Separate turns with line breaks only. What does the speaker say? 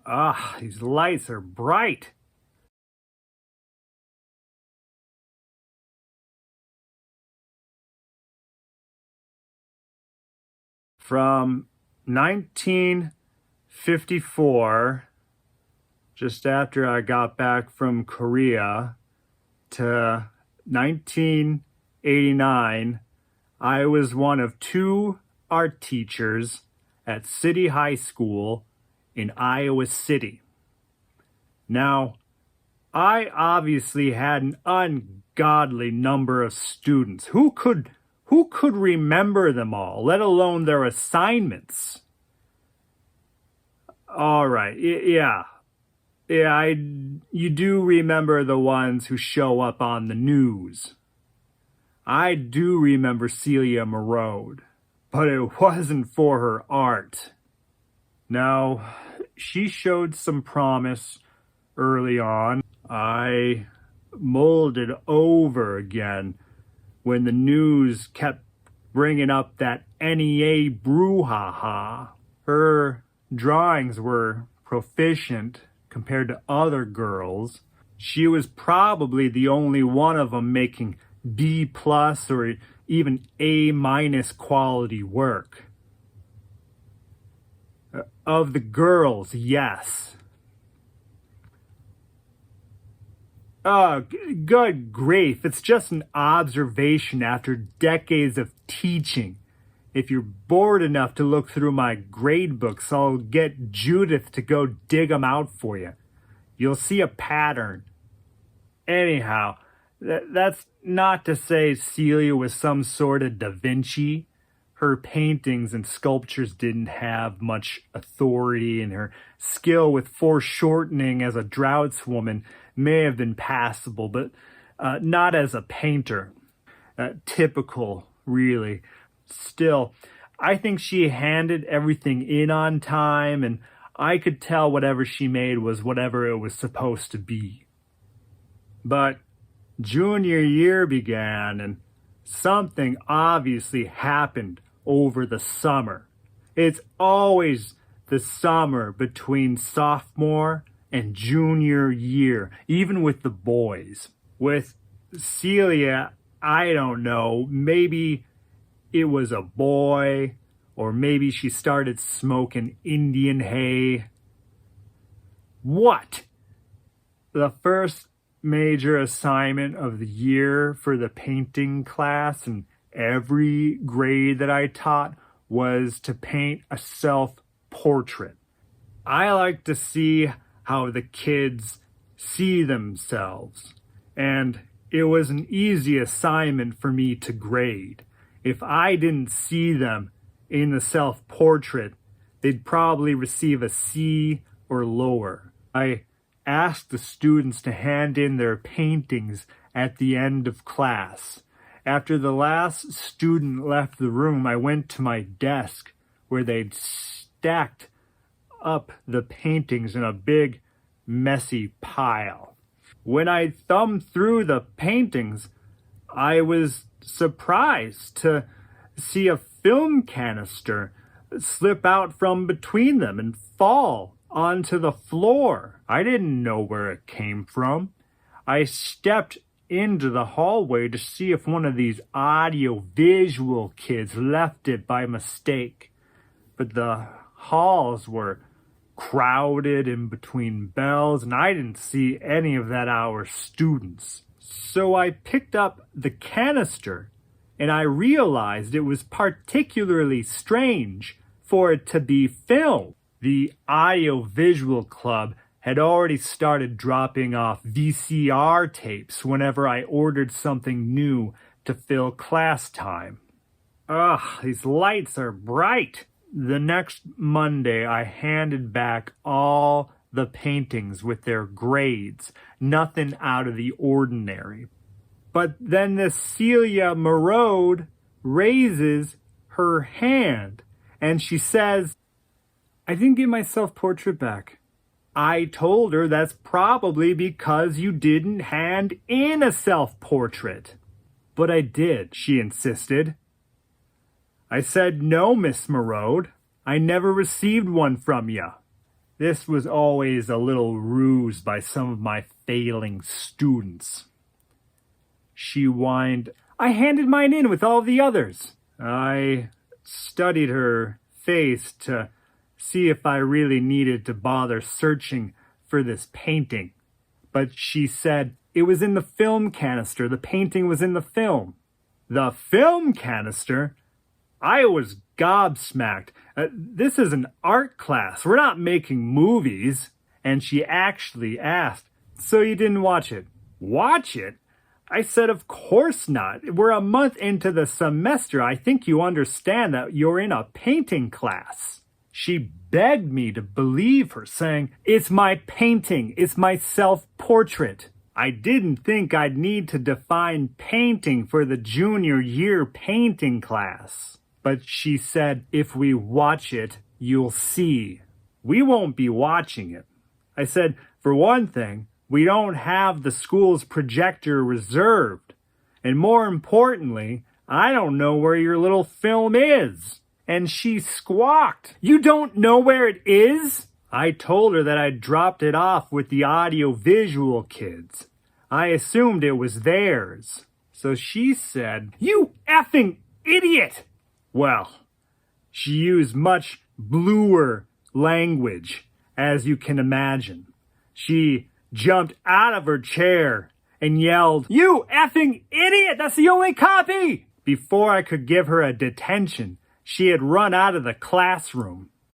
Ah, these lights are bright. From 1954, just after I got back from Korea, to 1989, I was one of two art teachers at City High School in Iowa City. Now, I obviously had an ungodly number of students. Who could remember them all, let alone their assignments? All right, yeah. You do remember the ones who show up on the news. I do remember Celia Merode, but it wasn't for her art. Now, she showed some promise early on. I molded over again when the news kept bringing up that NEA brouhaha. Her drawings were proficient compared to other girls. She was probably the only one of them making B plus or even A minus quality work. Of the girls, yes. Good grief, it's just an observation after decades of teaching. If you're bored enough to look through my grade books, I'll get Judith to go dig them out for you. You'll see a pattern. Anyhow, that's not to say Celia was some sort of Da Vinci. Her paintings and sculptures didn't have much authority, and her skill with foreshortening as a draughtswoman may have been passable, but not as a painter. Typical, really. Still, I think she handed everything in on time, and I could tell whatever she made was whatever it was supposed to be. But junior year began, and something obviously happened over the summer. It's always the summer between sophomore and junior year, even with the boys. With Celia, I don't know, maybe it was a boy, or maybe she started smoking Indian hay. What? The first major assignment of the year for the painting class and every grade that I taught was to paint a self-portrait. I like to see how the kids see themselves, and it was an easy assignment for me to grade. If I didn't see them in the self-portrait, they'd probably receive a C or lower. I asked the students to hand in their paintings at the end of class. After the last student left the room, I went to my desk where they'd stacked up the paintings in a big, messy pile. When I thumbed through the paintings, I was surprised to see a film canister slip out from between them and fall onto the floor. I didn't know where it came from. I stepped into the hallway to see if one of these audio-visual kids left it by mistake. But the halls were crowded in between bells, and I didn't see any of that our students. So I picked up the canister, and I realized it was particularly strange for it to be film. The audio-visual club had already started dropping off VCR tapes whenever I ordered something new to fill class time. Ugh, these lights are bright. The next Monday, I handed back all the paintings with their grades, nothing out of the ordinary. But then this Celia Merode raises her hand, and she says, "I didn't get my self-portrait back." I told her that's probably because you didn't hand in a self-portrait. "But I did," she insisted. I said, "No, Miss Merode, I never received one from you." This was always a little ruse by some of my failing students. She whined, I handed mine in with all the others. I studied her face to see if I really needed to bother searching for this painting. But she said, it was in the film canister. The painting was in the film. The film canister? I was gobsmacked. This is an art class. We're not making movies. And she actually asked, so you didn't watch it? Watch it? I said, of course not. We're a month into the semester. I think you understand that you're in a painting class. She begged me to believe her, saying, it's my painting. It's my self-portrait. I didn't think I'd need to define painting for the junior year painting class. But she said, if we watch it, you'll see. We won't be watching it. I said, for one thing, we don't have the school's projector reserved. And more importantly, I don't know where your little film is. And she squawked, you don't know where it is? I told her that I'd dropped it off with the audio-visual kids. I assumed it was theirs. So she said, you effing idiot! Well, she used much bluer language, as you can imagine. She jumped out of her chair and yelled, you effing idiot! That's the only copy! Before I could give her a detention, she had run out of the classroom.